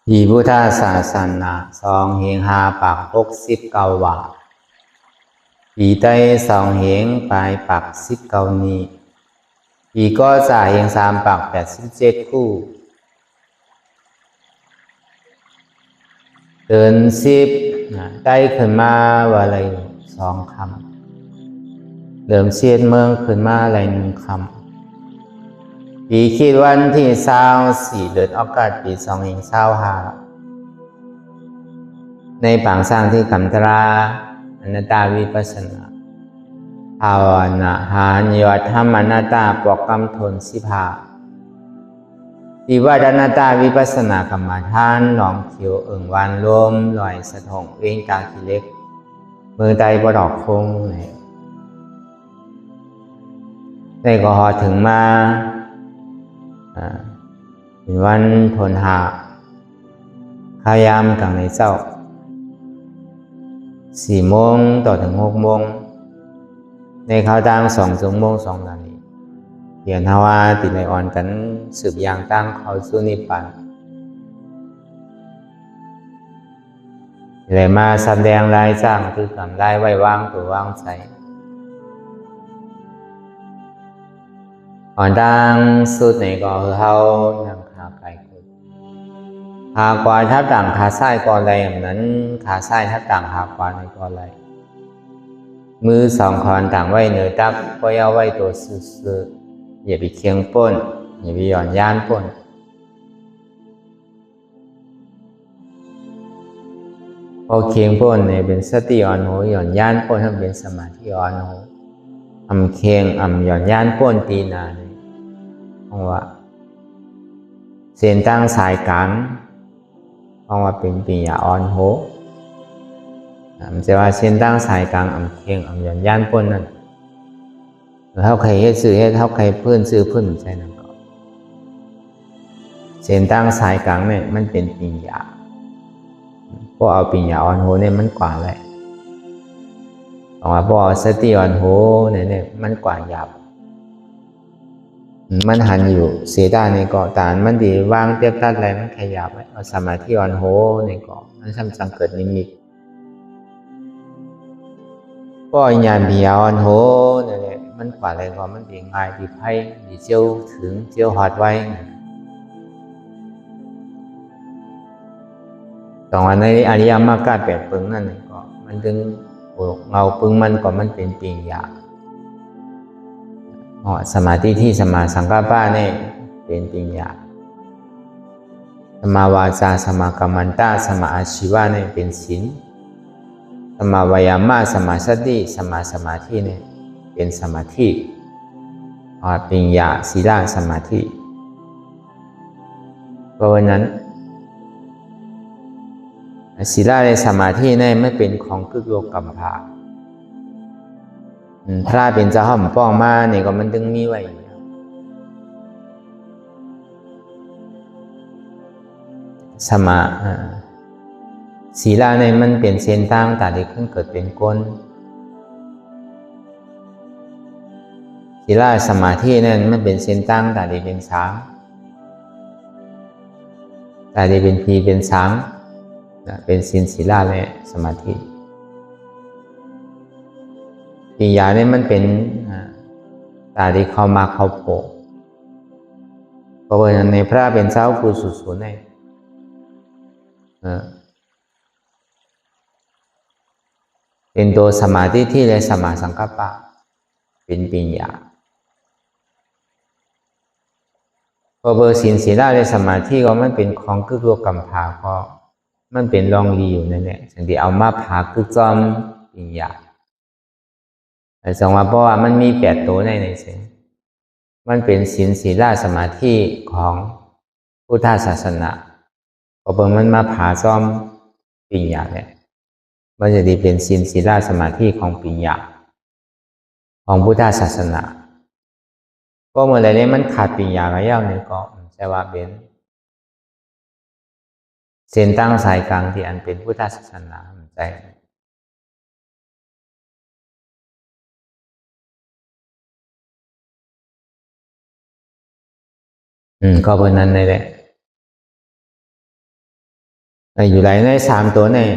ที่พุทธศาสนา2 เฮง 5 ปัก 69 ว่าปีใต้2 เฮงปลายปัก 19 นี้ปีก็จะเฮง 3 ปัก 87 คู่เดิน10ได้ขึ้นมาว่าอะไร2 คำเดิมเสียดเมืองขึ้นมาอะไร1 คำปีคิดวันที่24เดือนอากาศปี2 เฮง 25ในปางสร้างที่กัมตราอนัตตาวิปัสสนาภาวนาหานยอดธรรมอนัตตาปอกกรรมทน15ที่ว่าอนัตตาวิปัสสนากรรมฐานหลองเขียวเอิงวานลมลอยสะทงเว้งกากิเล็กมือใดบ่ดอกคงในก็หอถึงมาเป็นวันทนหาขายามกลางในเจ้า4 โมงต่อถึง6 โมงในข้าวตัง2 ชั่วโมง 2 นาทีเปลี่ยนทว่าติดในอ่อนกันสืบยางตั้งเขาสู้นิพพานเลยมาแสดงรายจ้างคือกำได้ไว้วางตัววางใจอ่อนดังสุดในก็คือเฮานั่งขาไกลคุดขากวาทับต่างขาซ้ายก่อนไรอย่างนั้นขาซ้ายทับต่างขากวาในก่อนไรมือ2 คอนต่างไว้เหนือตักก็ย่าไว้ตัวซื่ออย่าไปเคียงป้นอย่าไปหย่อนย่านป้นพอเคียงป้นเนี่ยเป็นสติอ่อนโหหย่อนย่านป้นให้เป็นสมาธิอ่อนโหเคียงหย่อนย่านป้นตีนาเนี่ยเพราะว่าเส้นตั้งสายกลางเพราะว่าเป็นปียาอ่อนโหมันจะว่าเส้นตั้งสายกลางเคียงหย่อนย่านป้นนั่นเท่าใครเฮ็ดซื้อเฮ็ดเท่าใครเพื่อนซื้อเพื่อนใช่นั่นก็เส้นตั้งสายกลางเนี่ยมันเป็นปียาพอเอาปียาอ่อนโหเนี่ยมันกว่าเลยพอสติอ่อนโหเนี่ยมันกว่าหยาบมันหันอยู่เสียดายในเกาะตานมันดีวางเทียบตัดอะไรมันขยับไว้เอาสมาธิอ่อนโหในเกาะมันทำจังเกิดนิมิตก็ญาณปียาอ่อนโหเนี่ยมันกว่าอะไรก็มันดีง่ายดีไพ่ดีเจียวถึงเจียวหอดไว้2 อันในอริยมรรค8 ปึงนั่นก็มันถึงเงาปึงมันก็มันเป็นปียาสมาธิที่สมาสังกัปปะเนี่ยเป็นปียาสมาวาจาสมากัมมันตะสมาอาชีวะเนี่ยเป็นศีลสมาวายามะสมาสติสมาสมาธิเนี่ยเป็นสมาธิปัญญาศีลสมาธิเพราะฉะนั้นศีลในสมาธิเนี่ยไม่เป็นของกึกโลกกัมพาพระเป็นเจ้าห้อมป้องมาเนี่ยก็มันถึงมีไว้สมาศีลในมันเป็นเส้นตั้งแต่เด็กขึ้นเกิดเป็นก้นศีลสมาธินั่นมันเป็นเส้นตั้งแต่เด็กเป็นช้างแต่เด็กเป็นพีเป็นช้างเป็นศีลในสมาธิปัญญาเนี่ยมันเป็นตาที่เข้ามาเข้าโผล่เพราะว่าในพระเป็นเจ้ากุศลเนี่ยเป็นตัวสมาธิที่เลยสมาสังกัปปะเป็นปัญญาพอเบอร์ศีลในสมาธิก็มันเป็นของกึกโลกกัมพาก็มันเป็นรองรีอยู่นั่นแหละสิ่งที่เอามาผากึกจอมปัญญาแต่สองว่าเพราะว่ามันมี8 ตัวในเสียงมันเป็นศีลสมาธิของพุทธศาสนาพอเบิ่งมันมาผาซ้อมปัญญาเนี่ยมันจะได้เป็นศีลสมาธิของปัญญาของพุทธศาสนาก็เมื่อไรนี้มันขาดปัญญาก็ย่าเนี่ยก็ใช่ว่าเป็นเส้นตั้งสายกลางที่อันเป็นพุทธศาสนาใจก็เพราะนั้นเลยแหละ อยู่ไหนในสามตัวเนี่ย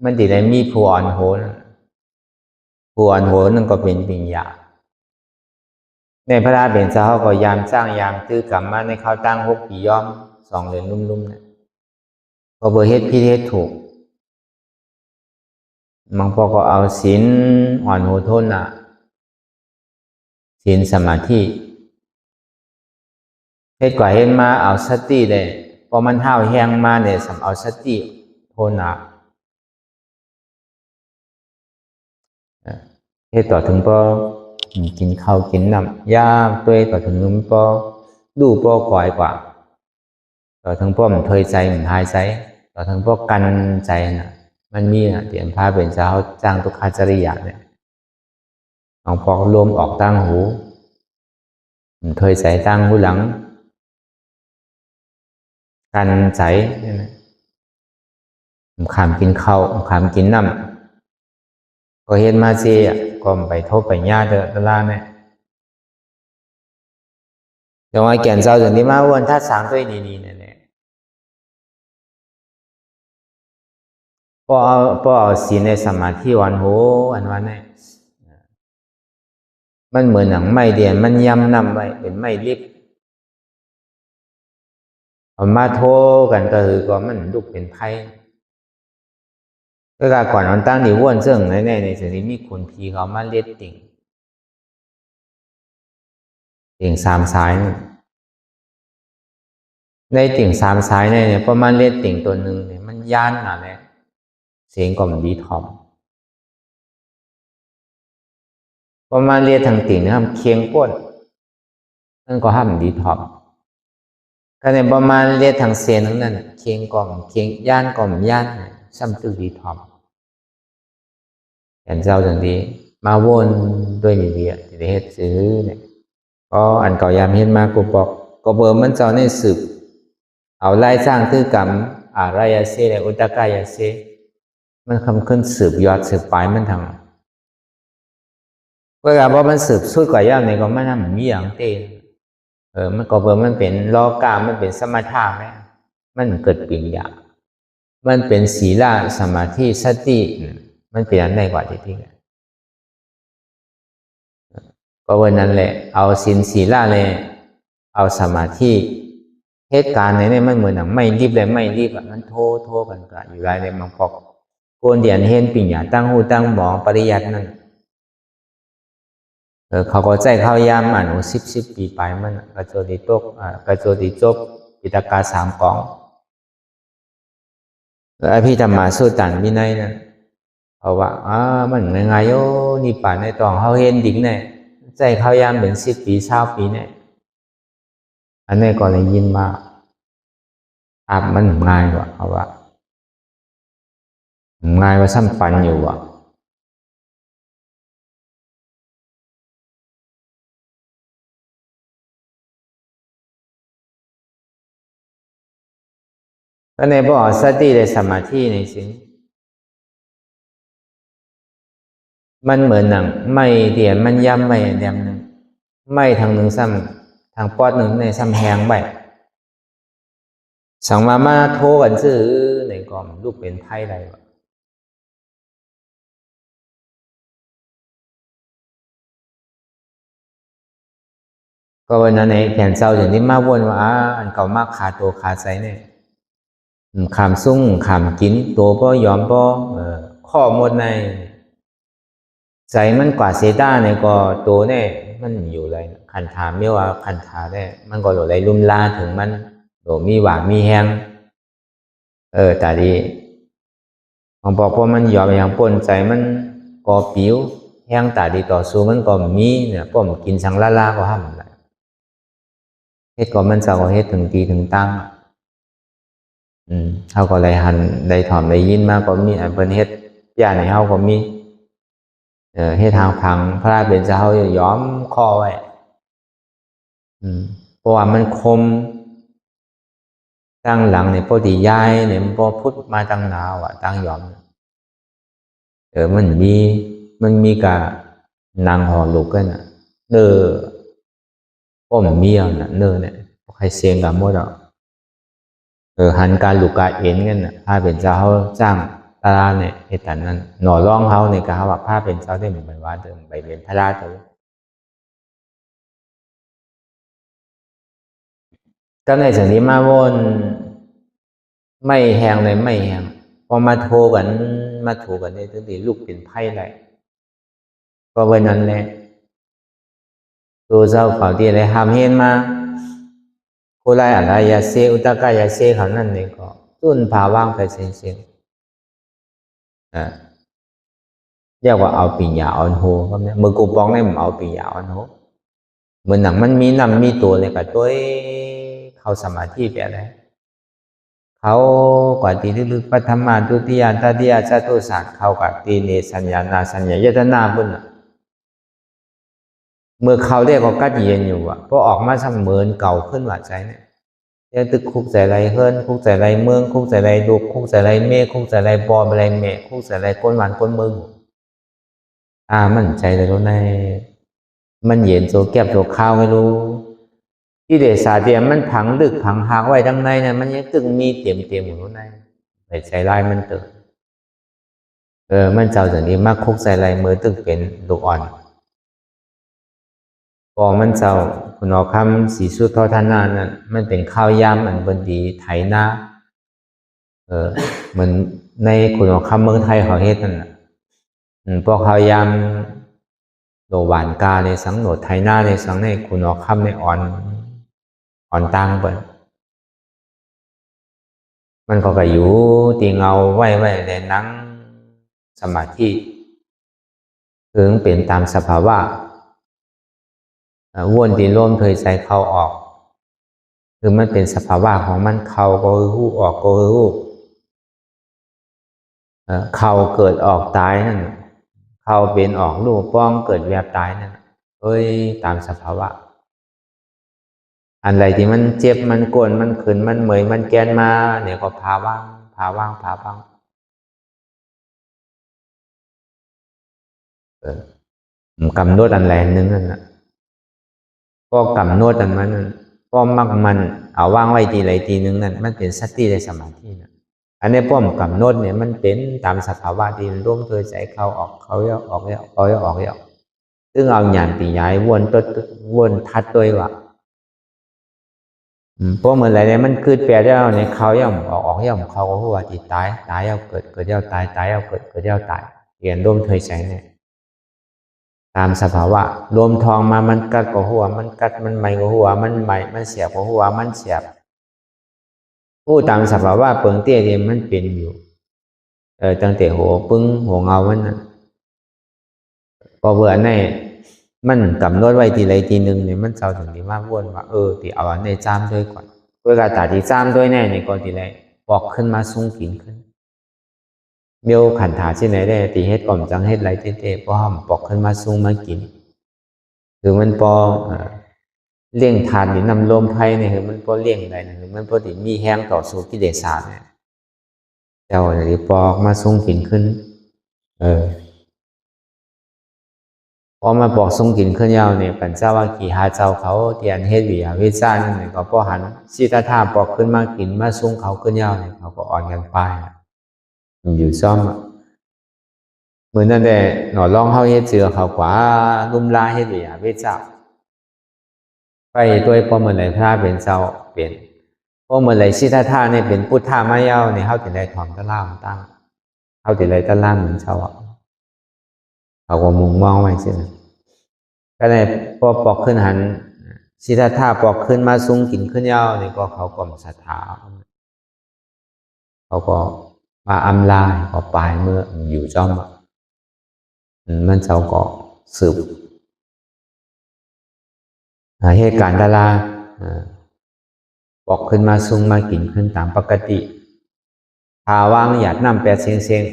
มันติได้มีผู้อ่อนโหนผู้อ่อนโหนนั่นก็เป็นปิญญาในพระราเป็นเจ้าก็ยามจ้างยามตื้อกลับมาในเขาตั้ง6 ปีย้อม2 เดือนลุ่มๆเนี่ยก็เบอร์เฮ็ดพิเทศถูกบางพอก็เอาศีลอ่อนโหนทนศีลสมาธิเฮ็ดกว่าเฮ็ดมาเอาสติได้พอมันห้าวแห้งมาเนี่ยสำเอาสติโทนะเฮ็ดต่อถึงพอกินข้าวกินน้ำยาตัวต่อถึงพอดูพอก่อยกว่าต่อถึงพอมันถอยใจมันหายใจต่อถึงพอกันใจน่ะมันมีเตียนพาเป็นเจ้าจ้างตุคาจริยาเนี่ยบางพอลมออกตั้งหูมันถอยใจตั้งหูหลังกันใจเนี่ยนะขามกินข้าวขามกินน้ำก็เห็นมาเจีก็ไปทบไปย่าเดอล่าเนี่ยอย่างไอ้แก่นเจ้าอย่างนี้มาวันถ้าสางด้วยนี่เนี่ยพอเอาศีลในสมาธิวันโหอันวันเนี่ยมันเหมือนหนังไม่เดียนมันย้ำนำไว้เป็นไม่รีบเอามาโทกันก็คือก็มันลุกเป็นไพ่ก็ก่อนมันตั้งนี่ว่นซึ่งในสิ่งที่มีคนพีเขามาเลียดติ่งสามสายในติ่งสามสายเนี่ยประมาณเลียดติ่งตัวหนึ่งเนี่ยมันย่านหนาเนี่ยเสียงก็มันดีทอมประมาณเลียดทางติ่งนะครับเคียงก้นนั่นก็ห้ามดีทอมก็ในประมาณเลียดทางเสียงนั่นเคียงก่อมเคียงย่านก่อมย่านซ้ำตึกดีทอมอย่างเจ้าอย่างนี้มาวนด้วยนี่เดียที่ได้เฮ็ดซื้อเนี่ยก็อันเก่ายามเฮ็ดมากูบอกก็เบอร์มันเจ้าในสืบเอาไล่สร้างคือกรรมอารายาเซและอุตกายาเซมันคำขึ้นสืบยอดสืบปลายมันทางเวลาพอมันสืบสุดกว่ายามเนี่ยก็มันทำมีอย่างเต้มันก็เบอร์มันเป็นลอกามันเป็นสมถะไหมมันเกิดปิญญามันเป็นศีลสมาธิสติมันเปลี่ยนได้กว่าที่ก็วันนั้นแหละเอาศีลเลยเอาสมาธิเหตุการณ์เนี่ยมันเหมือนหนังไม่รีบเลยไม่รีบมันโทกันกันอยู่ไรเลยมันพอกโกนเดียนเห็นปิญญาตั้งหูตั้งหมอปริยัตินั่นเขาก็ใจเข้ายามอ่าน10 ปีไปมันกระโจดีตกกระโจดีจบปิตกา3 กองแล้วอภิธรรมาสูตรต่างวินัยนะเพราะว่ามันไงโอ้นี่ป่านในตองเขาเห็นดิ่งเนี่ยใจเข้ายามเป็น10 ปี20 ปีเนี่ยอันนี้ก็เลยยินมามันง่ายกว่าเอาว่าง่ายว่าซ้ำปันอยู่ว่ะก็ในบ่อสติและสมาธิในสิ่งมันเหมือนหนังไม่เดียนมันย้ำไม่เดียมหนึ่งไม่ทางหนึ่งซ้ำทางปอดหนึ่งในซ้ำแหงไปสังมาโทกันซื้อในกล่อมลูกเป็นไพ่ใดวะก็วันนั้นเองแขนเจ้าอย่างนี้มาวนว่าอันเก่ามากขาตัวขาใจเนี่ยขามซุ้งขามกินตัวป้อยอมป้อข้อหมดในใจมันกว่าเซต้าเนี่ยก็ตัวเนี่ยมันอยู่เลยคันถามไม่ว่าคันถาเนี่ยมันก็อยู่ในลุ่มลาถึงมันโดมีหวานมีแห้งแต่ดีของบอกว่ามันยอมอย่างปนใจมันก็ปิ้วแห้งแต่ดีต่อสู้มันก็มีเนี่ยป้อมกินสังลาก็ห้ามอะไรเฮ็ดก็มันจะก็เฮ็ดถึงตีถึงตั้งเขาก็เลยหันได้ถอมได้ยินมากก็มีอันเป็นเฮ็ดย่าในเขาก็มีให้ทางพังพระราชเป็นเจ้าย้อมคอไว้เพราะว่ามันคมตั้งหลังในปฏิยายเนี่ยมันพอพุทธมาตั้งนาวตั้งย้อมมันมีกะนางหอลูกกันป้อมเมียน่ะเนี่ยใครเสียงกับหมด หันการลูกกาเอ็นกันน่ะพาเป็นเจ้าเขาจ้างตาลาเนี่ยเหตุการณ์นั้นหน่อร้องเขาในการว่าพาเป็นเจ้าได้เหมือนไปว่าเดิมไปเป็นพระราชเลยก็ในสิ่งนี้มาวนไม่แหงเลยไม่แหงพอมาโทรกันมาถูกันเนี่ยถึงได้ลูกเป็นไพ่เลยก็วันนั้นแหละตัวเจ้าเขาที่อะไรห้ามเห็นมาโคไลอะไรยาเซอุตกายาเซเขานั่นเองก็ตุ้นพาว่างไปเสียงเรียกว่าเอาปีญญาอ่อนโหครับเนี่ยมือกูป้องเนี่ยมันเอาปีญญาอ่อนโหเหมือนหนังมันมีน้ำมีตัวเลยกับตัวเขาสมาธิไปอะไรเขากว่าตีลึกๆปัทมาทุติยาตติยาจตุสักเขากับตีเนสัญญานาสัญญายตนาบุญเมื่อเขาเรียกก็กัดเย็นอยู่พอออกมาเสมือนเก่าขึ้นหว่าใจเนี่ยยังตึกคุกใจไรเฮิรนคุกใจไรเมืองคุกใจไรดุคุกใจไรเมฆคุกใจไรบอมไรเมฆคุกใจไรก้นหวานก้นเมืองมันใจเลยรู้ในมันเย็นโซแก็บโซข้าวไม่รู้ที่เดชาเดียมันผังดึกผังหางไว้ดังในเนี่ยมันยังตึงมีเตียมอยู่รู้ในไปใจไล่มันตึกมันเจ้าจากนี้มากคุกใจไรมือตึกเป็นลูกอ่อนพอมันเจ้าคุณอคำสีสุดทอทานานั่นมันเป็นข้าวยำอันบนดีไถนาเหมือนในคุณอคำเมืองไทยเขาเฮ็ดนั่นพวกข้าวยำโดหวานกาในสังโหนดไถนาในสังในคุณอคำในอ่อนตังไปมันก็อยู่ตีเงาไว้ในนั่งสมาธิถึงเป็นตามสภาวะวนตีร่วมเคยใจเข้าออกคือมันเป็นสภาวะของมันเข้าก็คือหูออกก็คือหูเข้าเกิดออกตายนั่นเข้าเป็นออกลูกป้องเกิดแวบตายนั่นตามสภาวะอะไรที่มันเจ็บมันกวนมันขืนมันเหมยมันแกนมาเนี่ยก็พาว่างกำหนดอันแรงนึงนั่นน่ะก็กำหนดอันมันก็มักมันเอาว่างไว้ทีไรทีนึงนั่นมันเป็นสติในสมาธินะอันนี้ป้อมกำหนดเนี่ยมันเป็นตามสภาวะที่ร่วมเคยใจเข้าออกเขาเยอะออกเยอะออกเยอะซึ่งเอาหยานปีย้ายวนทัดด้วยว่ะเพราะเหมือนอะไรเนี่ยมันคือแปลได้แล้วเนี่ยเขาย่อมออกย่อมเขาก็หัวติดตายเอาเกิดเอาตายเอาเกิดเอาตายเรียนร่วมเคยใจเนี่ยตามสภาวะรวมทองมามันกัดก็หัวมันกัดมันใหม่ก็หัวมันใหม่มันเสียบก็หัวมันเสียบผู้ตามสภาวะเปิงเตี้ยเนี่ยมันเป็นอยู่ตั้งแต่หัวปึ้งหัวเงามันนะพอเบื่อในมันกำหนดไว้ทีไรทีหนึ่งเนี่ยมันเจ้าถึงที่มากวนว่าที่เอาอันในจ้ามด้วยก่อนเวลาตัดที่จ้ามด้วยแน่เนี่ยก่อนทีไรบอกขึ้นมาสูงกินขึ้นเบี้ยวขันถาที่ไหนได้ตีเฮ็ดก่อมจังเฮ็ดไรเต้ๆพอห้ามปอกขึ้นมาสูงมากินคือมันพอเลี้ยงทานหรือนำลมไพ่เนี่ยคือมันพอเลี้ยงได้นะคือมันพอที่มีแห้งต่อสู้กิเลสเนี่ยเจ้าหรือปอกมาสูงกินขึ้นพอมาบอกทรงกินขึ้นยาวเนี่ยปัญจวัคคีย์หาเจ้าเขาเตียนเฮ็ดวิหารวิจารณ์เนี่ยก็พอหันสิทธาบอกขึ้นมากินมาทรงเขาขึ้นยาวเนี่ยเขาก็อ่อนกันไปอยู่ซ่อมเหมือนนั่นแหละหน่อร้องเฮาเฮ็ดเจือเขากว่าลุ่มลาเฮ็ดวิหารวิจารณ์ไปด้วยพอเมื่อไหร่พระเป็นเจ้าเป็นพอเมื่อไหร่สิทธาเนี่ยเป็นพุทธามายาวเนี่ยเฮาถึงได้ถอมตะล่ามตั้งเฮาถึงได้ตะล่ามเหมือนเจ้าเขาก็มุงมองไว้ใช่ไหมก็เลยพอปอกขึ้นหันสิทธาปอกขึ้นมาสูงกินขึ้นยาวนี่ก็เขาก็ศรัทธาเขาก็มาอำลาก็ปลายเมื่ออยู่จอมมันเจ้าก็สืบเหตุการณ์ดาราปอกขึ้นมาสูงมากินขึ้นตามปกติพาว่างหยาดน้ำแปดเสียง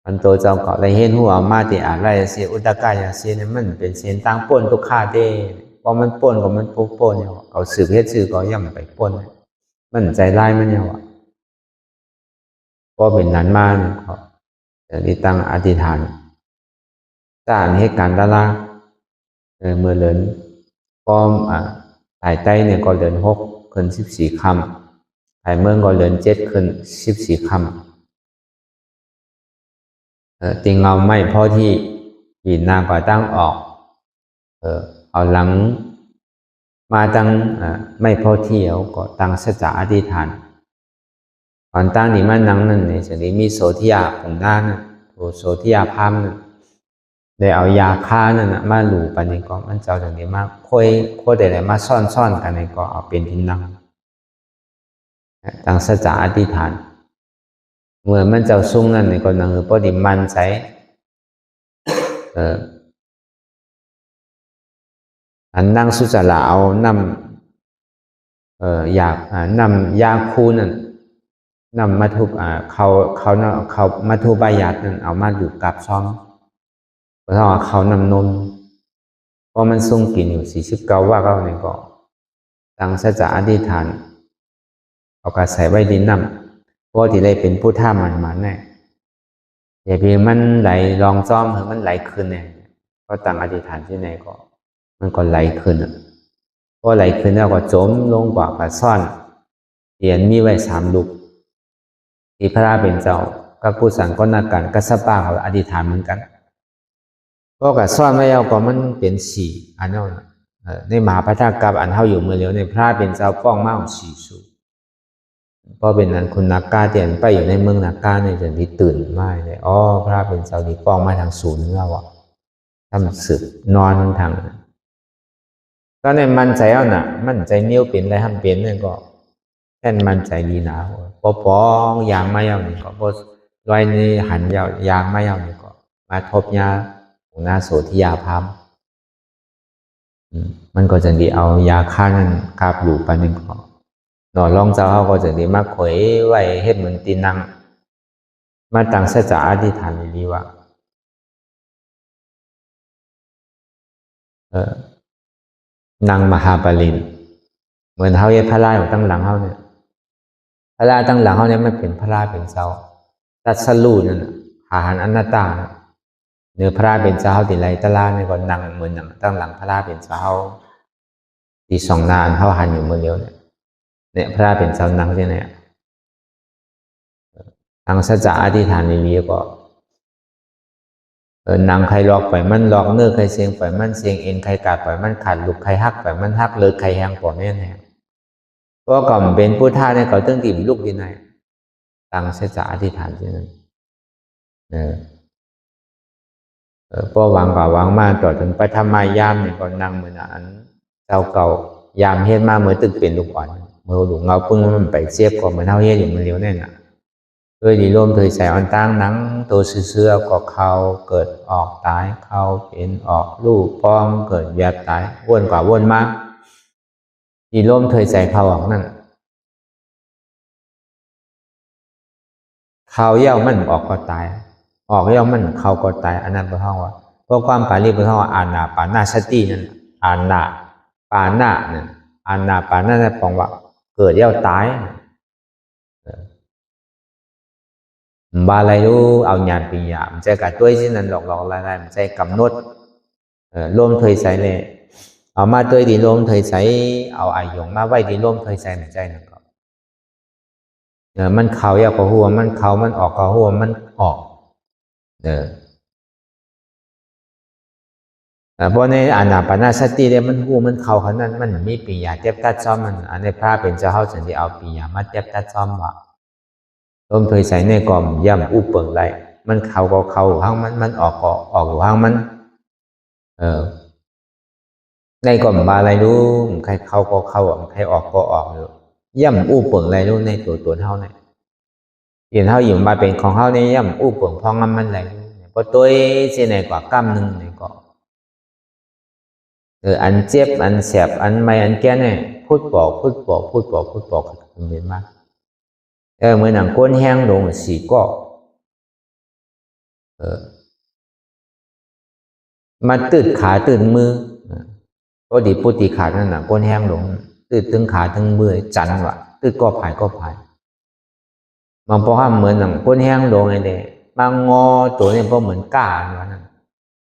มันโตเจ้าเกาะไรเห็นหัวมาติอาไรเสียอุตกายาเสียเนี่ยมันเป็นเสียนตั้งป่นทุกข้าเด้พอมันป่นก็มันปุ๊บป่นเนี่ยเขาสืบเฮ็ดสืบก็ย่ำไปป่นมันใจร้ายมันเนี่ยว่ะพอเป็นนั้นมาเนี่ยเขาจะได้ตั้งอธิษฐานสร้างเหตุการณ์ดาราเมื่อเลินพอถ่ายใต้เนี่ยก็เดิน6 คืน 14 ค่ ภายเมืองก็เดือน7ขึ้น14ค่ำติงเงาไม่พอที่หินนางก็ตั้งออกเอาหลังมาตั้งไม่พอที่เอาก็ตั้งสัจจะอธิษฐานก่อนตั้งนี่มันนั่งนั่นเนี่ยจะได้มีโสธิยาของด้านนั่นโสธิยาพามนั่นได้เอายาฆ่านั่นนะมาหลูปันนี่ก็มันเจ้าอย่างนี้มากค่อยได้อะไรมาซ่อนกันนี่ก็เอาเป็นที่นั่งตั้งสัจจะอธิษฐานเมื่อมันเจ้าซุ้งนั่นนี่ก็นั่งพอดีมันใจอันนั่งสุจระเอานำอยากนำยาคูนั่นนำมาทุบเขามาทุบายาดนั่นเอามาอยู่กับซ้อมเพราะว่าเขานำนมเพราะมันทรงกินอยู่49ว่าเขาเนี่ยก็ตั้งสัจจะอธิษฐานเอากระใส่ไว้ดินน้ำเพราะที่ได้เป็นผู้ท่ามันแน่อย่าเพียงมันไหลรองซ้อมหรือมันไหลขึ้นเนี่ยก็ตั้งอธิษฐานที่ไหนก็มันก็ไหลขึ้นพอไหลขึ้นแล้วก็จมลงกว่ากระซ่อนเหรียญมีไว้3 ลูกที่พระราเป็นเจ้าก็ผู้สั่งก็นักกันก็สปาเขาอธิษฐานเหมือนกันก็กระซ่อนไว้แล้วก็มันเป็น4อันนั้นในมหาพัทธกับอันเท่าอยู่เมื่อเร็วในพระเป็นเจ้าป้องมาของ4 สูเพราะเป็นนั้นคุณนักกาเตียนไปอยู่ในเมืองนักกาในจนที่ตื่นมาเลยอ๋อพระเป็นเจ้าที่ป้องมาทางศูนย์เราทำสึกนอนทางก็ในมันใจเอาหนักมันใจเนี้ยวเป็นอะไรทำเป็นนั่นก็แค่มันใจดีหนาพออยางไม่เอานี่ก็พอลอยในหันยางไม่เอานี่ก็มาทบยาของนาโสธิยาพามมันก็จะดีเอายาฆ่านั่นคาบอยู่ปานนึงก็นอนรองเจ้าเขาก็จะดีมากขวยไว้เฮ็ดเหมือนตีนังมาตั้งสัจจะอธิษฐานดีว่านางมหาปรินเหมือนเขาเย็บพระราอยู่ตั้งหลังเขาเนี่ยพระราตั้งหลังเขาเนี่ยไม่เป็นพระราเป็นเจ้าตัดสลูนั่นอาหารอนัตตาเนื้อพระราเป็นเจ้าติไรตะลาเนี่ยก็นั่งเหมือนตั้งหลังพระราเป็นเจ้าที่2 นานเขาหันอยู่เมื่อเดียวเนี่ยพระราเป็นเจ้านั่งที่ไหนทางสัจจะอธิษฐานนี้ก็นางใครหลอกไปมันหลอกเนื้อใครเสียงไปมันเสียงเอ็นใครกัดไปมันขาดลูกใครหักไปมันหักเลยใครแหงปอดแน่แน่เพราะก่อนเป็นผู้ท่าเนี่ยเขาต้องtìmลูกที่ไหนตั้งสัจจะอธิษฐานที่นั่นพอวางก่าวางมาต่อถึงปฐมยามเนี่ยก็นั่งเหมือนอันเจ้าเก่ายามเฮ็ดมาเหมือนตึกเป็นลูกอ่อนเมื่อลูกเงาปึ้งมันไปเสียบก็เหมือนเท่าเฮ็ดอยู่มันเลี้ยวแน่น่ะโดยดีร่มโดยใส่อันตั้งหนังตัวเสื้อก็เขาเกิดออกตายเขาเป็นออกลูกป้องเกิดแบบตายวนกว่าวนมากดีร่มเคยใส่เขาออกนั่นเขาเย่ามันออกก็ตายออกเย่ามันเขาก็ตายอันนั้นเป็นห้องว่าเพราะความปารีเป็นห้องว่าอานาปานาสตินั่นอานาปานาเนี่ยอานาปานาเนี่ยปองว่าเกิดเย่าตายบาอะไรรู้เอาหยาดปีหยามันใจกับตัวที่นั่นหลอกอะไรมันใจกำหนดร่วมเคยใส่เลยเอามาตัวดีร่วมเคยใส่เอาไอยงมาไว้ดีร่วมเคยใส่ในใจนั่นก็มันเข่าอยากกับหัวมันเข่ามันออกกับหัวมันออกเพราะในอานาปานาสติเนี่ยมันหัวมันเข่าขนาดมันมีปีหยาเจ็บตัดซ้อมมันอันในพระเป็นเจ้าเขาสันที่เอาปีหยามาเจ็บตัดซ้อมว่าร่มเคยใส่ในกล่อมย่ำอุปเปิงไรมันเข่าก็เข่าห้างมันออกก็ออกอยู่ห้างมันในกล่อมบาอะไรรู้ใครเข้าก็เข้าใครออกก็ออกอยู่ย่ำอุปเปิงไรรู้ในตัวเท่าเนี่ยเห็นเท่าอยู่มาเป็นของเท่านี้ย่ำอุปเปิงพองมันไรเพราะตัวเช่นไหนกว่ากำหนึ่งเนี่ยก็อันเจ็บอันแสบอันไม่อันแก่เนี่ยพูดบอกเป็นมากเมื่อหนังก้นแห้งลงสีก็มาตืดขาตืดมือก็ดีปุติขานั่นหนังก้นแห้งลงตืดถึงขาถึงมือจันวะตืดก็ผายบางพอห้ามเหมือนหนังก้นแห้งลงไงเด้บางงอตัวนี้พอเหมือนก้านวะนั่น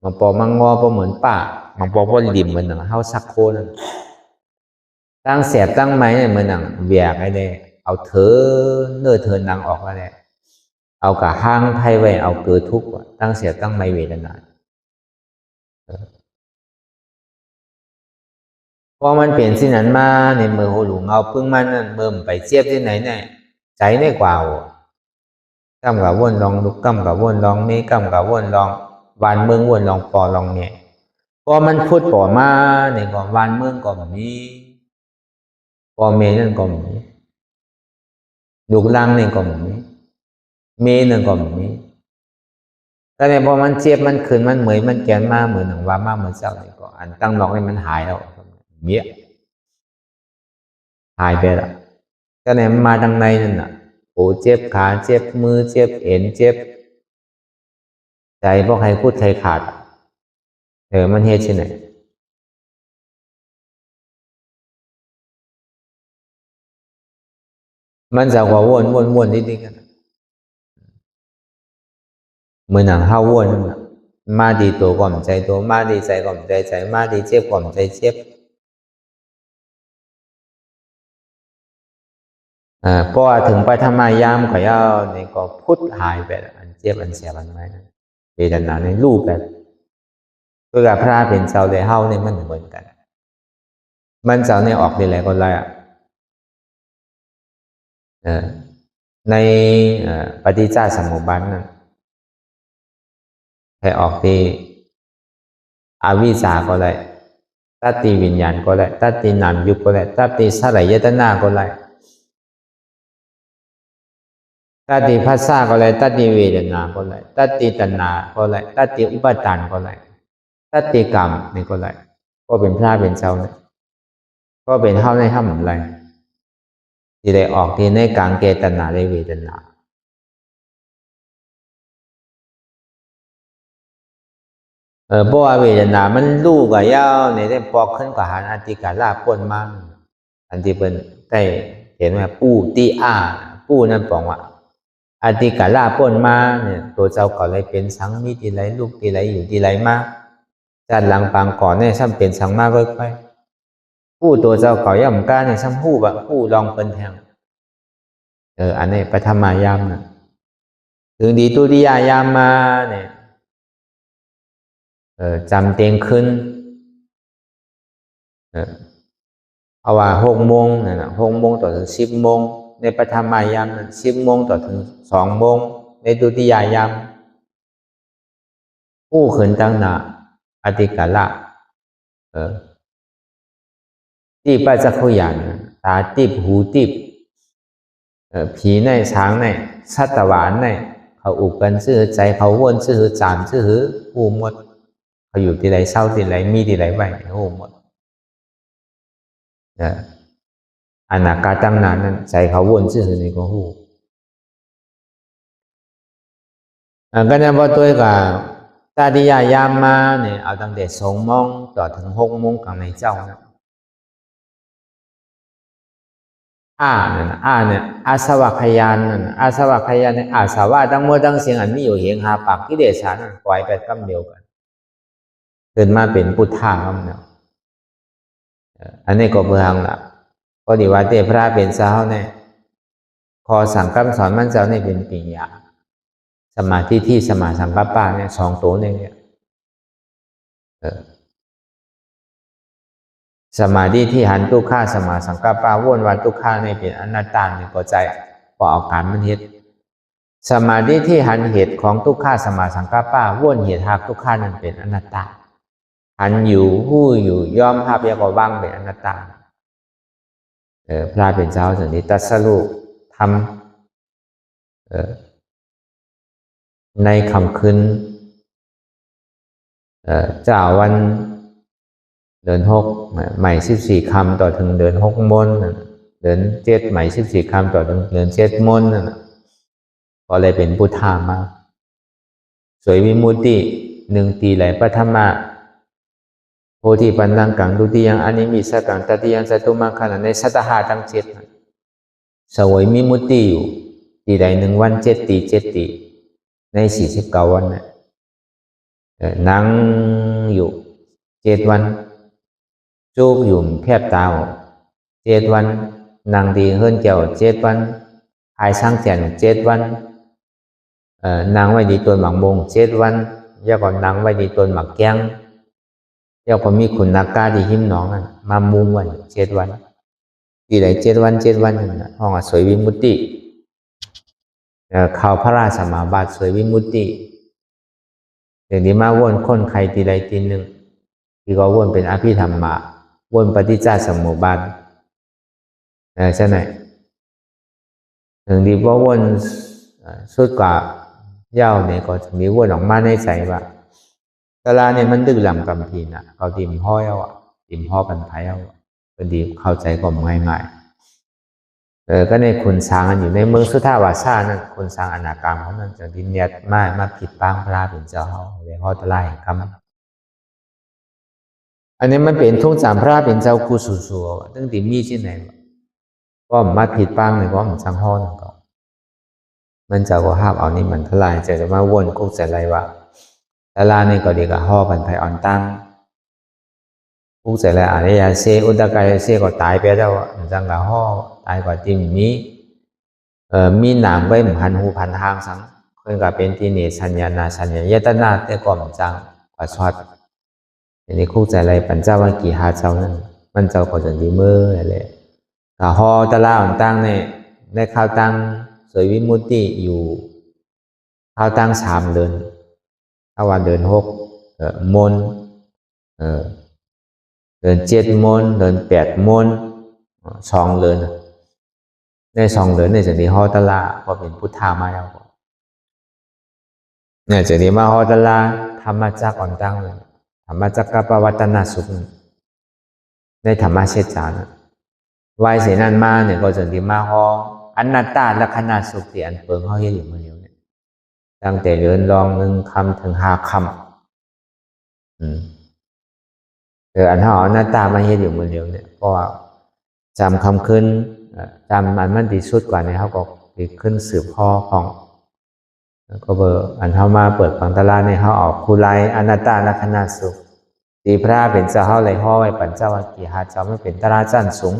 บางพอบางงอพอเหมือนป้าบางพอริมเหมือนหนังเฮาซักโคนั่นตั้งแสบตั้งไม้เนี่ยเหมือนหนังเบียกไงเด้ เอาเธอเนื้อเธอนางออกแล้วแหละเอากะห้างไพ่ไว้เอาเกิดทุกข์ตั้งเสียตั้งไม่เวทนาพอมันเปลี่ยนสิ่งนั้นมาในเมื่อหูหลงเอาพึ่งมันนั่นเมื่อไปเจี๊ยบที่ไหนเนี่ยใจได้กว่ากำกับวนลองลุกกำกับวนลองมีกำกับวนลองวานเมืองวนลองปอลองเนี่ยพอมันพูดปอมาเนี่ยก่อนวานเมืองก่อนนี้ปอเมนั่นก่อนนี้ลูกลังเนี่ยก่อนนี้เมนั่นก่อนนี้แต่เนี่ยพอมันเจี๊ยบมันขืนมันเหมยมันแกนมาเหมือนหนังว่ามาเหมือนเจ้าเนี่ยก็อันตั้งหลอกให้มันหายแล้วเบี้ยหายไปละก็เนี่ยมาทางในนั่นน่ะโอ้เจ็บขาเจ็บมือเจ็บเอ็นเจ็บใจพวกใครพูดใครขาดมันเหตุที่ไหนมันจะว่าวนนิดๆกันเหมือนหนังห้าวนนั่นน่ะมาดีตัวก่อนใจตัวมาดีใจก่อนใจใจมาดีเจ็บก่อนใจเจ็บเพราะว่าถึงไปทำมายามขอยาวนี่ก็พุทธหายไปอันเจ็บอันเสียบันไหมเวทนาในรูปแบบเพื่อพระเป็นเจ้าเลยเฮาเนี่ยมันเหมือนกันมันเจ้าเนี่ยออกได้หลายคนเลยในปฏิจจสมุปบาทนั้นให้ออกที่อวิชชาก็ได้ตัดติวิญญาณก็ได้ตัดตินามยุคก็ได้ตัดติสลายยตนาก็ได้ตัดติภาษาก็ได้ตัดติเวทนาก็ได้ตัดติตัณหาก็ได้ตัดติอุปาทานก็ได้ตัดติกรรมนี่ก็ได้ก็เป็นพระเป็นเจ้าเนี่ยก็เป็นเท่าในห้ามอะไรที่ได้ออกที่ในกลางเกตนาได้เวทนาเพราะว่าเวทนามันลูกกับยาวในได้ปอกขึ้นกับหันอันติกาลาปนมั่งอันที่เป็นได้เห็นไหมปูตีอาปูนั่นบอกว่าอันติกาลาปนมาเนี่ยตัวเจ้าก็เลยเป็นสังมีตีไรลูกตีไรอยู่ตีไรมาจัดหลังปางก่อนเนี่ยซ้ำเป็นสังมาค่อยๆผู้ตัวเจ้าเก่าย่ำก้าเนี่ยซ้ำผู้แบบผู้ลองเป็นแทงอันนี้ปฐมายามนะถึงดีตุติยายามมาเนี่ยจำเตียงขึ้นเอาว่า6 โมงนั่นนะ6 โมงต่อถึง10 โมงในปฐมายามนั้น10 โมงต่อถึง2 โมงในตุติยายามผู้ขึ้นตั้งหนาอติกาละที่ปัจจักขุยานตาติบหูติบผีในช้างในสัตวานในเขาอุกกันชื่อใจเขาวนชื่อจานชื่อหูหมดเขาอยู่ที่ไหนเศร้าที่ไหนมีที่ไหนไปหูหมดอนาคาตั้งนานนั้นใจเขาวนชื่อนี่ก็หูก็เนี่ยพอตัวกับตาดิยายามมาเนี่ยเอาตั้งแต่2 โมงต่อถึง6 โมงกลางในเจ้านะเนี่ยอาสวะขยานนั่นอาสวะขยานเนี่ยอาสวะทั้งหมดทั้งเสียงอันมีอยู่เหงหาปากกิเลสนั้นปล่อยไปกำเดียวกันเกิดมาเป็นพุทธะคำเดียวอันนี้ก็เบื้องละก็ดีว่าเทพระเป็นเจ้าเนี่ยขอสั่งคำสอนมันเจ้าเนี่ยเป็นปิญญาสมาธิที่สมาสังกัปปะเนี่ย2 ตัวเนี่ยสมาธิที่หันทุกข้าสมาสังกัปปะวนวันทุกข้าในเป็นอนัตตาเนี่ยก็ใจพอเอาการมันเหตุสมาธิที่หันเหตุของทุกข้าสมาสังกัปปะวนเหตุหักทุกข้านั้นเป็นอนัตตาหันอยู่หู้อยู่ยอมหับยาก็ว่างเป็นอนัตตาพระเป็นเจ้าถึงนี้ตัสรุทำในคำคืนเจ้าวันเดือน6ใหม่14 คำต่อถึงเดือน6 มนเดือน7ใหม่14 คำต่อถึงเดือน7 มนก็เลยเป็นพุทธามาสวยวิมุตติ1 ตีไหลปฐมะโพธิปันลังกังดุติยังอนิมิสกังตติยังสตุมาขณะในสัตหาทั้ง7สวยวิมุตติอยู่ตีไหล1 วัน7 ตี7 ตีใน49 วันเนี่ยนั่งอยู่7 วันจูบอยู่แคบตา7 วัน นางดีเฮิรนเกี่ยว7 วันพายช่างเจียน7 วันนางไว้ดีตัวหมักมง7 วันแล้วก็นางไว้ดีตัวหมักแกงแล้วก็มีขุนนักกาที่หิมน้องนั่นมามุงวัน7 วันที่ไหน7 วัน7 วันห้องสวยวิมุตติข่าวพระราชสมาบัติสวยวิมุตติอย่างนี้มาวนคนใครทีใดทีหนึ่งที่ก็วนเป็นอภิธรรมะวนปฏิจจสมุปบาทใช่ไหมถึงที่ว่าวนสุดกว่าเย้าเนี่ยก็จะมีวนออกมาในใจว่าตลาเนี่ยมันดึกหลังกำพีน่ะเขาติมห้อยเอาติมห่อกันไผ่เอาก็ดีเข้าใจก็ง่ายๆก็ในคุณสร้างอยู่ในเมืองสุทธาวาสานั่นคุณสร้างอนาคามเขานั่นจะดินเนียดมาผิดปังพระเป็นเจ้าเขาเลยห่อตลาแห่งกรรมอันนี้มันเป็นทุ่งจามพระเป็นเจ้ากูสูๆตั้งแต่มีที่ไหนก็มาผิดปังเลยก็มันสังห่อนั่นก็มันจะก็ห้ามเอานี่มันทลายจะมาวนกุ๊กจะอะไรวะตลาเนี่ยก็ดีกับห่อกันไผ่อ่อนตั้งกุ๊กจะอะไรอะไรยาเซอุตกายเซก็ตายไปแล้วจังกับห่อตายกว่าที่มีหนามไว้เหมือนพันหูพันทางสังเพื่อนกับเป็นที่นี่สัญญานาสัญญาเยตนาแต่ก่อนจังกว่าช็อตอันนี้กุ๊กจะอะไรปัญจวัคคีย์หาเจ้านั่นมันเจ้าก็จะดีมืออะไรกับห่อตลาอ่อนตั้งเนี่ยได้ข้าวตั้งสวยวิมุตติอยู่ข้าวตั้ง3 เดือนถ้าวันเดือน6 มนเดือน7 มนเดือน8 มน2 เดือนใน2 เดือนเนี่ยจะมีห่อตลาพอเป็นพุทธามาแล้วเนี่ยจะมีมาห่อตลาธรรมจักรอ่อนตั้งเลยธรรมจักรปวัตนสุขในธรรมเชษฐานะวายเสนันมาเนี่ยก็จะมีมาห่ออนัตตาลักษณะสุขที่อันเปิงเขาเห็นอยู่เมื่อเดียวเนี่ยตั้งแต่เดินลอง1 คำถึง5 คำอันเขาอนัตตามาเห็นอยู่เมื่อเดียวเนี่ยเพราะว่าจำคำขึ้นจำอันมันดีสุดกว่าในเขาก็ดีขึ้นสืบข้อของก็เบอร์อันเขามาเปิดฟังตลาดในเขาออกคูไลอนัตตาลักษณะสุขตีพระเป็นเจ้าเขาเลยห่อไว้ปัญจวัคคีย์หาเจ้าไม่เป็นตลาดจันสูง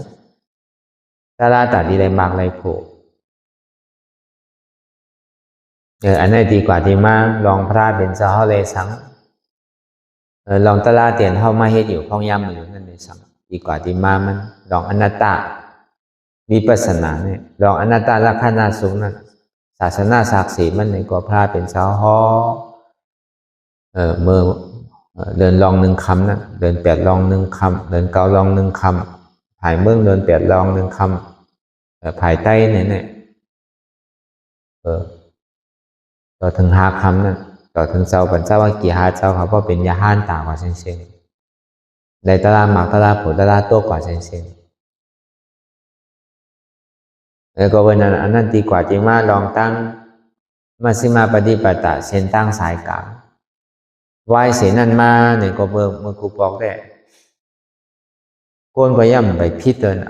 ตลาดตัดดีเลยมากเลยโผอันนี้ดีกว่าที่มาลองพระเป็นเจ้าเขาเลยสังลองตลาดเตียนเข้ามาเฮ็ดอยู่พ้องย่ำอยู่นั่นเลยสังดีกว่าที่มามันลองอนัตตาวิปัสสนาเนี่ยลองอนัตตาลักษณะสูงนั่นศาสนาศักดิ์ศรีมันในกว่าพระเป็นเจ้าห่อเมื่อเดินลอง1 คำนั่นเดิน8 ลอง1 คำเดิน9 ลอง1 คำภายเมืองเดิน8 ลอง1 คำภายใต้เนี่ยต่อถึง5 คำนั่นต่อถึงเจ้าปัญจวัคคีย์หาเจ้าเขาเพราะเป็นยาห้านต่างกว่าเช่นในตลาดหมากตลาดผลตลาดโตกว่าเช่นก็วันนั้นอันนั้นดีกว่าจริงว่าลองตั้งมัชฌิมาปฏิปทาเส้นตั้งสายกลางวายเสนันมาเนี่ยก็เมื่อกูบอกได้คนก็ย่ำไปพิจารณา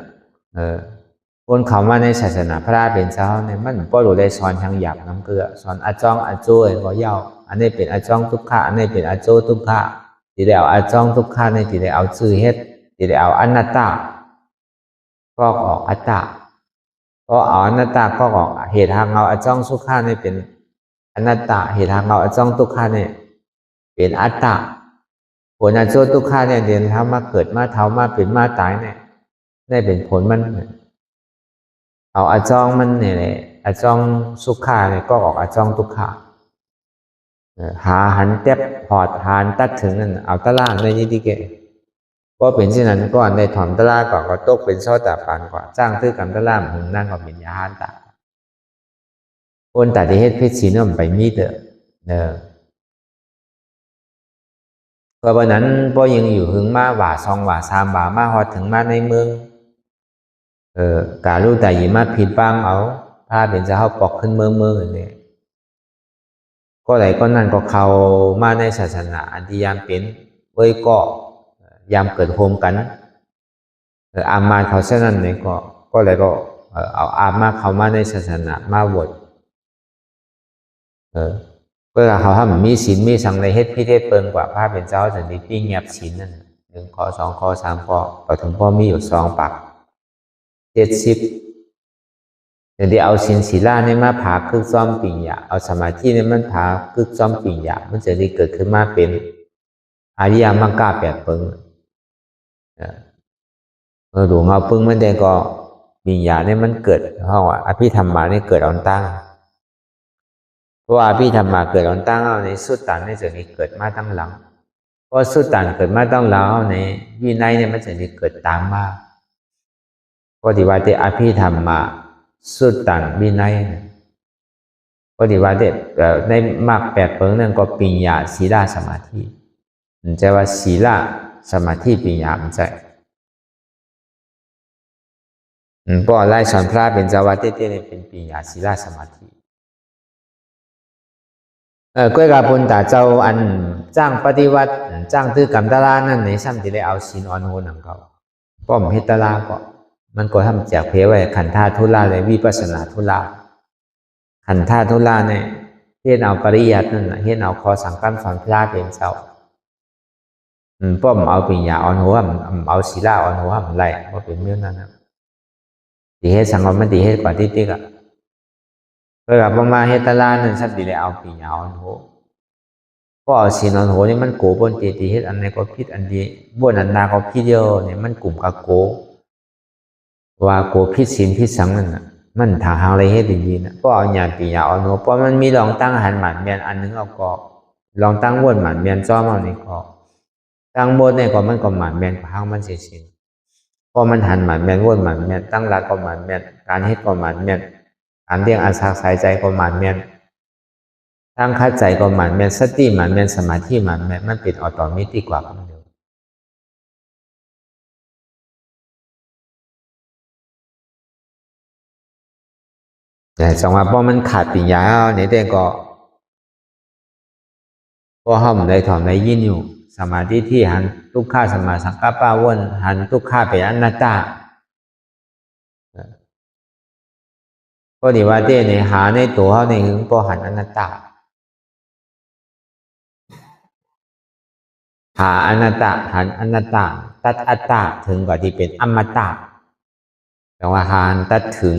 คนเขามาในศาสนาพระเป็นเจ้าเนี่ยมันก็รู้ได้สอนทางหยาบน้ำเกลือสอนอาจ้องอาโจ้ก็เย้าอันนี้เป็นอาจ้องทุกข้าอันนี้เป็นอาโจ้ทุกข้าที่ได้เอาอาจ้องทุกข้าในที่ได้เอาชื่อเฮ็ดที่ได้เอาอนัตตาก็ออกอัตตาก็เอาอนัตตาก็ออกเหตุทางเอาอาจ้องทุกข้าในเป็นอนัตตาเหตุทางเอาอาจ้องทุกข้าเนี่ยเป็นอัตตาผลอาโจ้ทุกข้าเนี่ยเดินทางมาเกิดมาเท้ามาเป็นมาตายเนี่ยได้เป็นผลมันเอาอาจ้องมันเนี่ยแหละอาจ้องสุขาเนี่ยก็ออกอาจ้องทุกขาหาหันเต็บหอดหานตัดถึงนั่นเอาตะล่างในนี้ที่เกก็เป็นเช่นนั้นก็ในถอนตะล่างก่อนก็ตกเป็นช่อตาปานกว่าจ้างตื้อกับตะล่างหึงนั่งก็เป็นยาหันตาคนตัดที่เฮ็ดเพชรชีนมไปมีเถอะก็วันนั้นพอยังอยู่หึงมาว่า2 ว่า 3 ว่ามาหอดถึงมาในเมืองกาลูแต่ยิมาผิดบ้างเอาพาเป็นจะเข้าปอกขึ้นเมืองเนี่ยก็ไหนก็นั่นก็เข้ามาในศาสนาอันที่ยามเป็นเว้ยก็ยามเกิดโฮมกันอามาเขาเช่นนั้นเนี่ยก็เลยก็เอาอามาเข้ามาในศาสนามาบวชเพื่อเขาให้มันมีศีลมีสังในเฮ็ดพิเทศเปิงกว่าพาเป็นเจ้าสันติปิ้งเงียบศีลนั่น1 ข้อ 2 ข้อ 3 ข้อต่อถึงพ่อมีอยู่2 ปาก 70แต่ที่เอาศีลศีลาเนี่ยมาผากึกซ้อมปิญญาเอาสมาธิเนี่ยมันผากึกซ้อมปิญญามันจะได้เกิดขึ้นมาเป็นอริยมรรค8 ปึงหลวงเอาปึงมันได้ก็ปิญญาเนี่ยมันเกิดเพราะว่าอภิธรรมาเนี่ยเกิดอ่อนตั้งเพราะว่าอภิธรรมาเกิดอ่อนตั้งเอาในสุตตันในส่วนนี้เกิดมาตั้งหลังเพราะสุตตันเกิดมาตั้งหลังเอาในวินัยเนี่ยมันจะได้เกิดตามมาเพราะที่ว่าที่อภิธรรมาสุตตันวินัยเพราะที่ว่าที่ในมรรค8 ปึงนั่นก็ปิญญาศีลสมาธิมันจะว่าศีลสมาธิปิญญามันใจเพราะไล่สอนพระเป็นเจ้าวัดเต้ๆเนี่ยเป็นปิญญาศีลสมาธิก้อยกาพุนตาเจ้าอันจ้างปฏิวัติจ้างตื้อกรรมตลานั่นในซ้ำที่ได้เอาศีลอ่อนโหนของเขาป้อมเฮตลาก็มันก็ทำแจกเพไว้ขันธาทุลาเลยวิปัสสนาทุลาขันธาทุลาเนี่ยเฮ็ดเอาปริยัตินั่นเฮ็ดเอาข้อสังกัดสอนพระเป็นเจ้าป้อมเอาปิญญาอ่อนโหเอาศีลอ่อนโหไรว่าเป็นเมื่อนั้นดีเฮ็ดสังกัดมันดีเฮ็ดกว่าที่ติ๊กอ่ะเพื่อกับมาเฮตลานั่นสักดีเลยเอาปิญญาอ่อนโหก็เอาศีลอ่อนโหนี่มันโกบนตีเฮ็ดอันไหนก็ผิดอันดีบนอันนาก็ผิดเยอะเนี่ยมันกลุ่มกับโกว่าโกผิดศีลผิดสังนั่นน่ะมันทางอะไรเฮ็ดดีๆนะก็เอาญาณปิญญาอ่อนโหเพราะมันมีลองตั้งหันหมันเมียนอันนึงเอาก็ลองตั้งวนหมันเมียนซ้อมเอานี่ก็ตั้งบนเนี่ยก็มันก็หมันเมียนข้างมันเสียศีลพอมันหันหมันเมียนวนหมันเมียนตั้งหลักก็หมันเมียนการเฮ็ดก็หมันเมียนการเรียงอาศักสายใจก็หมันเมียนตั้งคัดใจก็หมันเมียนสติหมันเมียนสมาธิหมันเมียนมันเป็นออโตเมติกกว่ากันเดียวแต่จังหวะพอมันขาดปิญญาเนี่ยแต่ก็พอห้อมได้ถอนได้ยินอยู่สมาธิที่หันทุกข้าสมาสังกัปปะวนหันทุกข้าเป็นอนัตตาก็ดีว่าเต้เนี่ยหาในตัวเขาในหึงพอหันอนัตตาหาอนัตตาหันอนัตตาตัดอัตตาถึงกว่าที่เป็นอมตะแต่ว่าหานตัดถึง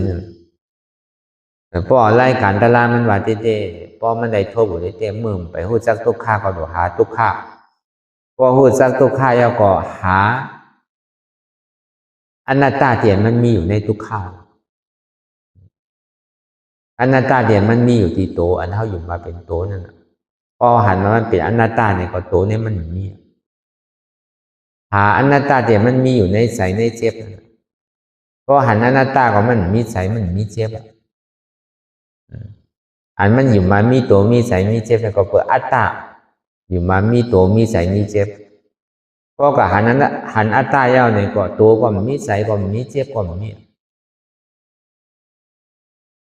พอไล่การตลาดมันว่าเต้พอมันได้โทษบุเต้มึงไปหู้จักทุกข้าก็ดูหาทุกข้าพอหู้จักทุกข้าแล้วก็หาอนัตตาเตียนมันมีอยู่ในทุกข้าอนัตตาเตียนมันมีอยู่ที่โตอันเท่าอยู่มาเป็นโตนั่นพอหันมามันเป็นอนัตตาเนี่ยก็โตเนี่ยมันมีหาอนัตตาเตียนมันมีอยู่ในใสในเจ็บพอหันอนัตตาก็มันมีใสมันมีเจ็บอันมันอยู่มามีตัวมีใสมีเจ็บแล้วก็เปิดอัตตาอยู่มามีตัวมีใสมีเจ็บพอกับหันนั้นหันอัตตาเย้าเนี่ยก็ตัวก็มีใสก็มีเจ็บก็มี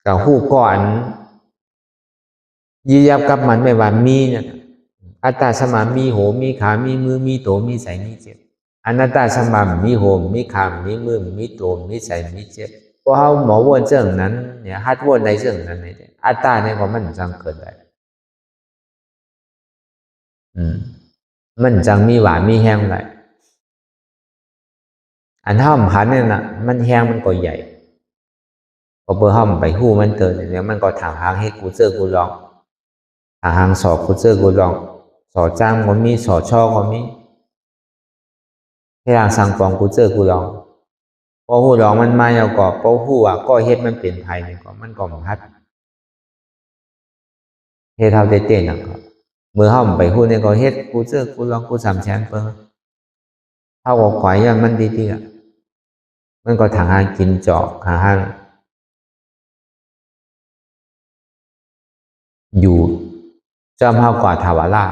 กับหู้ก่อนยืยับกับมันไม่ว่ามีเนี่ยอัตตาสมามีโหมีขามีมือมีตัวมีใสมีเจ็บอนัตตาสมามีโหมีขามีมือมีตัวมีใสมีเจ็บพอเขาหมอวนเรื่องนั้นเนี่ยฮัดวนในเรื่องนั้นเนี่ยอัตตาเนี่ยก็มันจังเกิดได้มันจังมีหวานมีแห้งได้อันห้อมหันเนี่ยนะมันแห้งมันก็ใหญ่พอเบอร์ห้อมไปหู้มันเกิดเนี่ยมันก็ถางหางให้กูเจอกูลองถางหางสอบกูเจอกูลองสอจ้างก็มีสอช่อก็มีให้ทางสั่งฟองกูเจอกูลองพอหู้ลองมันมาแล้วก็พอหู้อ่ะก็เฮ็ดมันเป็นภัยเนี่ยก็มันก็พัดเฮ็ดเท่าเต้นนะครับเมื่อห้อมไปหู้เนี่ยก็เฮ็ดกูเจอกูลองกูสามแสนเปิ้งเท่ากับขวายอย่างมันดีๆอ่ะมันก็ถางหางกินจอกหางหางอยู่จอมเฮากว่าทาวาร่า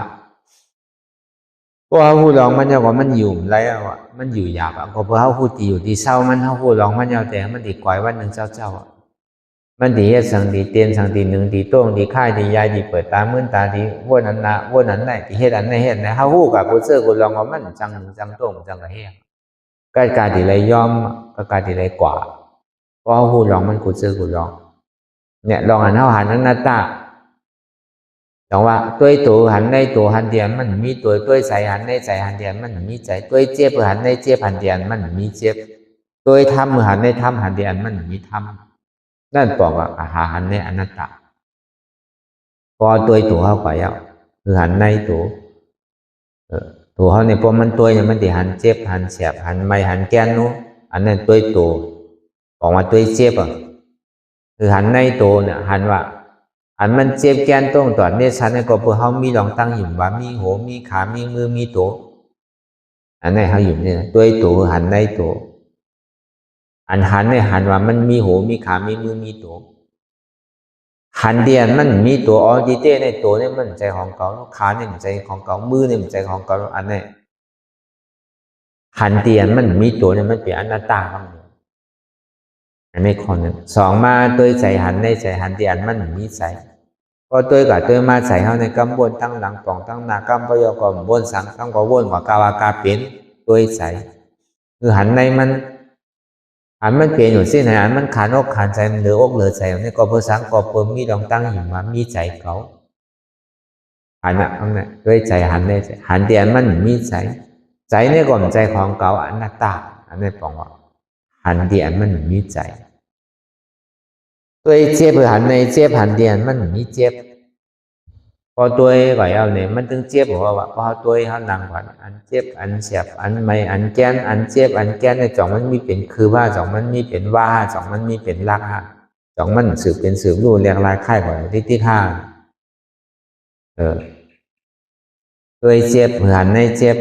เพราะผู้ลองมันจะว่ามันอยู่ไรอ่ะมันอยู่หยาบอ่ะก็เพราะเขาผู้ตีอยู่ที่เศร้ามันเขาผู้ลองมันยาวแต่มันดีกว่าวันหนึ่งเจ้าอ่ะมันดีเฮ็ดสังดีเตียนสังดีหนึ่งดีโต้งดีค่ายดียายดีเปิดตามื่นตาดีวนอันนะวนอันไหนดีเฮ็ดอันไหนเฮ็ดไหนเขาผู้กับผู้เสื้อผู้ลองว่ามันจังหนึ่งจังโต้งจังกระเฮียก็การดีไรย่อมก็การดีไรกว่าเพราะเขาผู้ลองมันผู้เสื้อผู้ลองเนี่ยลองอันเขาหันนั้นหน้าตาแต่ว่าตัวหันในตัวหันเดียนมันมีตัวใส่หันในใส่หันเดียนมันมีใจตัวเจ็บหันในเจ็บหันเดียนมันมีเจ็บ โดยธรรมมือหันในธรรมหันเดียนมันมีธรรมนั่นบอกว่าอาหารหันในอนัตตาพอตัวเขาก็ยาวคือหันในตัวเขาในพอมันตัวเนี่ยมันติหันเจ็บหันเสียบหันไม่หันแกนนู้อันนั้นตัวบอกว่าตัวเจ็บอ่ะคือหันในตัวเนี่ยหันว่าอันมันเจ็บแกนตรงตอนนี้ฉันในก็เพื่อเขามีลองตั้งอยู่ว่ามีหัวมีขามีมือมีตัวอันนี้เขาอยู่เนี่ยตัวหันในตัวอันหันในหันว่ามันมีหัวมีขามีมือมีตัวหันเดียนมันมีตัวออดีเต้ในตัวนี่มันใจของเขาขาเนี่ยมันใจของเขามือเนี่ยมันใจของเขาอันนี้หันเดียนมันมีตัวเนี่ยมันเป็นอนัตตาครับอันนี้คนหนึ่งสองมาตัวใจหันในใจหันเดียนมันมีใจพอตัวมาใส่เขาในกำบนตั้งหลังปองตั้งหน้ากำพยอกรบนสังตั้งก็วนกว่ากาวากาเป็นตัวใส่คือหันในมันอันมันเปลี่ยนอยู่สิไหนอันมันขานอกขานใจมันเหลืออกเหลือใจนี่ก็เพื่อสังก็เพิ่มมีดองตั้งอยู่มามีใจเขาหันอ่ะอันนั้นด้วยใจหันในใจหันเดียนมันมีใจนี่ก็ใจของเขาอนัตตาอันนี้บอกว่าหันเดียนมันมีใจตัวเจ็บหันในเจ็บหันเดียนมันมีเจ็บพอตัวก็เอาเนี่ยมันถึงเจ็บเพราะว่าพอตัวเขานั่งก่อนอันเจ็บอันเสียบอันไม่อันแก้นอันเจ็บอันแก้นในจ่องมันมีเป็นคือว่าจ่องมันมีเป็นว่าจ่องมันมีเป็นลักฮะจ่องมันสืบเป็นสืบรู้เรียงรายค่ายก่อนที่ห้าตัวเจ็บหันในเจ็บ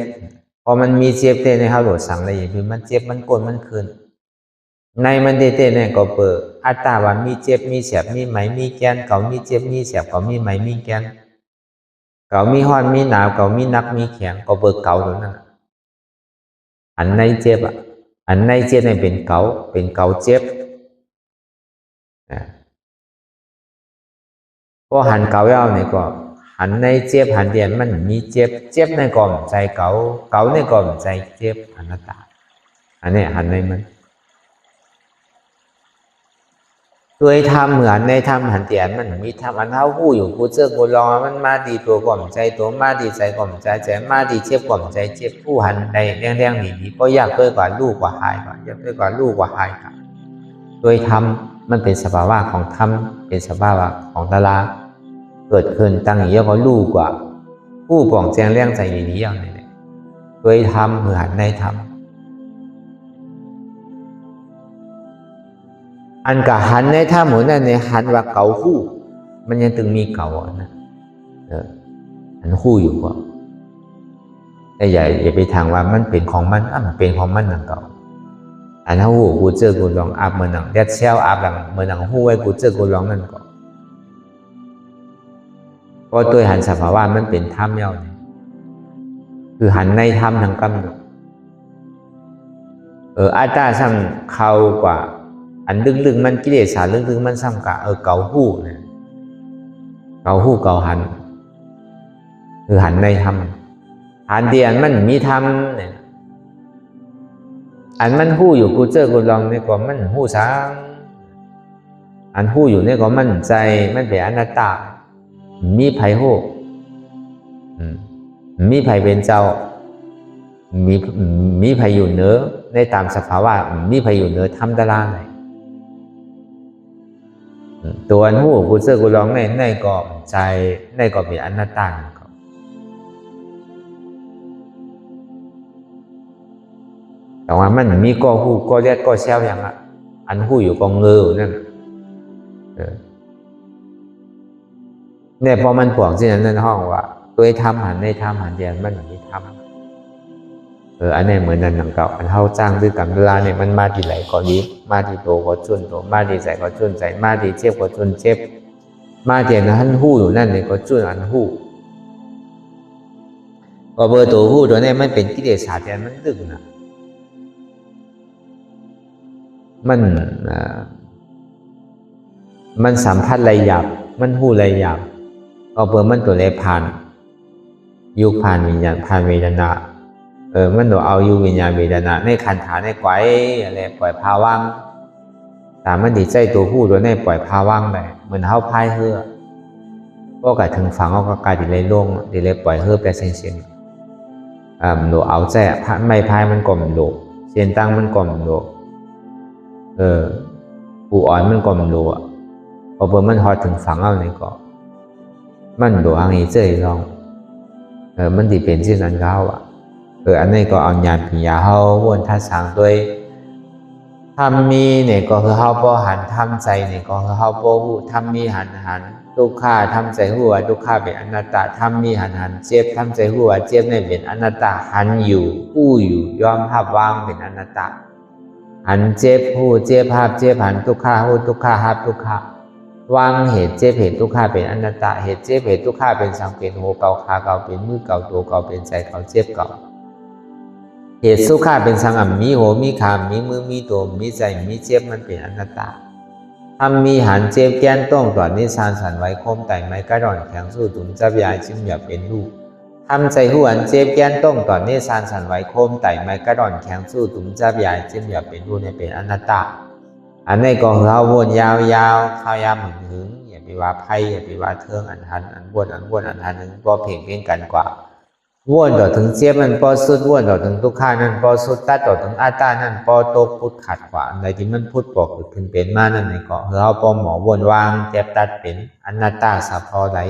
พอมันมีเจ็บเต้ในเขาโหลดสั่งอะไรอย่างนี้มันเจ็บมันกดมันคืนในมันเต้เนี่ยก็เปิดอัตตาว่ามีเจ็บมีเสียบมีไหมมีแก้นเขามีเจ็บมีเสียบเขามีไหมมีแก้นเขามีห้อนมีหนาวเขามีนักมีแข็งก็เบิกเก่าตรงนั้นอันในเจ็บอ่ะอันในเจ็บเนี่ยเป็นเก่าเจ็บพอหันเก่าเอาเนี่ยก็หันในเจ็บหันเดียนมันมีเจ็บในก่อมใจเก่าในก่อมใจเจ็บอนัตตาอันนี้หันในมันตัวทำเหมือนในทำหันเตียนมันมีทำอันเท้าผู้อยู่ผู้เจ้ากูรอมันมาดีตัวก่อมใจตัวมาดีใจก่อมใจมาดีเจ็บก่อมใจเจ็บผู้หันในเรื่องหนีก็ยากด้วยกว่าลูกกว่าหายกว่ายากด้วยกว่าลูกกว่าหายกันตัวทำมันเป็นสภาวะของธรรมเป็นสภาวะของตาลาเกิดขึ้นตั้งอย่างนี้ก็ลูกกว่าผู้ป่องแจงเรื่องใจอย่างนี้อย่างนี้ตัวทำเหมือนในธรรมอันกับหันในท่าหมูนั่นในหันว่าเก่าคู่มันยังตึงมีเก่านะอันคู่อยู่ก็แต่อย่าไปทางว่ามันเป็นของมันมันเป็นของมันหนังเก่าอันเท่าหูกูเจอกูลองอาบเมื่อหนังเด็ดเชี่ยวอาบหลังเมื่อหนังหูไว้กูเจอกูลองนั่นก็เพราะตัวหันสภาวะมันเป็นถ้ำเย้าเนี่ยคือหันในถ้ำทางกำหนดอาตาสั่งเขากว่าอันลึกๆมันกิเลสาลึกๆมันซ้ำกะเก่าหู้เนี่ยเก่าหู้เก่าหันคือหันในธรรมหันเดียนมันมีธรรมเนี่ยอันมันหู้อยู่กูเจอกูลองเนี่ยก็มันหู้ช้างอันหู้อยู่เนี่ยก็มั่นใจมันเป็นอนัตตามีไผ่หู้มีไผ่เป็นเจ้ามีไผ่อยู่เหนือในตามสภาวะมีไผ่อยู่เหนือธรรมตะลาไหนตัวอันหูกูเจอกูลองในก็ใจในก็เป็นอนัตตาแต่ว่ามันมีก็หูก็เรียกก็เชี่ยวอย่างอันหูอยู่กองเงือนั่นเนี่ยพอมันปวกที่นั้นห้องว่าตัวทำหันในทำหันเดียนมันไม่ทำอันนี้เหมือนนั่นหนังเก่าอันเท่าจ้างด้วยกันเวลาเนี่ยมันมาที่ไหลก็นี้มาที่โตก็จุนโตมาที่ใส่ก็จุนใส่มาที่เจ็บก็จุนเจ็บมาที่นั้นหู้อยู่นั่นเนี่ยก็จุนอันหู้ก็เบอร์ตัวหู้ตัวนี้มันเป็นกิเลสาเดียนมันดึงนะมันสัมผัสไรหยาบมันหู้ไรหยาบก็เบอร์มันตัวเลยผ่านยุคผ่านวิญญาณผ่านเวทนามันตัวเอาอยู่วิญญาณเวทนาในขันธ์ฐานในไกวอะไรปล่อยภาว่างแต่มันดีใจตัวผู้ตัวนี้ปล่อยภาว่างไปเหมือนเท้าพายเฮือก็กลายถึงฝังก็กลายดีเลยลงดีเลยปล่อยเฮือไปเส้นหนูเอาใจไม่พายมันก่อมโดเส้นตั้งมันก่อมโด ผู้อ่อนมันก็มันรู้อ่ะพอเบิ่มันฮอดถึงฝั่งเอานี่ก็มันบ่อังอีเจ้ยลองมันสิเป็นสิ่งนั้นเขาอ่ะอันนี้ก็เอาญาณปัญญาเฮาวนทัศสังด้วยธรรมมีเนี่ยก็คือเฮาบ่หันทำใจเนี่ยก็คือเฮาบ่ฮู้ธรรมมีหันทุกขาทำใจฮู้ว่าทุกขาเป็นอนัตตาธรรมมีหันเจ็บทำใจฮู้ว่าเจ็บนี่เป็นอนัตตาหันอยู่ผู้อยู่ยอมรับวางเป็นอนัตตาหันเจ็บฮู้เจ็บภาพเจ็บหันทุกขาฮู้ทุกขารับทุกขาวางเหตุเจ็บเหตุทุกขาเป็นอนัตตาเหตุเจ็บเหตุทุกขาเป็นสังเป็นหัวเก่าขาเก่าเป็นมือเก่าตัวเก่าเป็นใจเก่าเจ็บเก่าเหตุสุขาเป็นสังมีหัวมีขามีมือมีตัวมีใจมีเจ็บมันเป็นอนัตตาทำมีหันเจ็บแก้นต้องต่อนิสานสันไว้คมไต่ไม้กระดอนแข็งสู้ตุ่มจับยาจิ้มอย่าเป็นลูกทำใจหัวอันเจ็บแก้นต้องต่อนิสานสันไว้คมไต่ไม้กระดอนแข็งสู้ตุ่มจับยาจิ้มอย่าเป็นลูกเนี่ยเป็นอนัตตาอันนี้ก็เราวนยาวๆข้าวยามหึงอย่าไปว่าไพ่อย่าไปว่าเทิงอันหันอันวนอันหนึ่งก็เพ่งเพ่งกันกว่าวนต่อถึงเจ็บมันพอสุดวนต่อถึงทุกข้านั่นพอสุดตัดต่อถึงอาตานั่นพอตกพุทธขัดขวางในที่มันพุทธบอกขึ้นเป็นมานั่นในเกาะเราพอหมอวนวางเจ็บตัดเป็นอนัตตาสัพพอไหล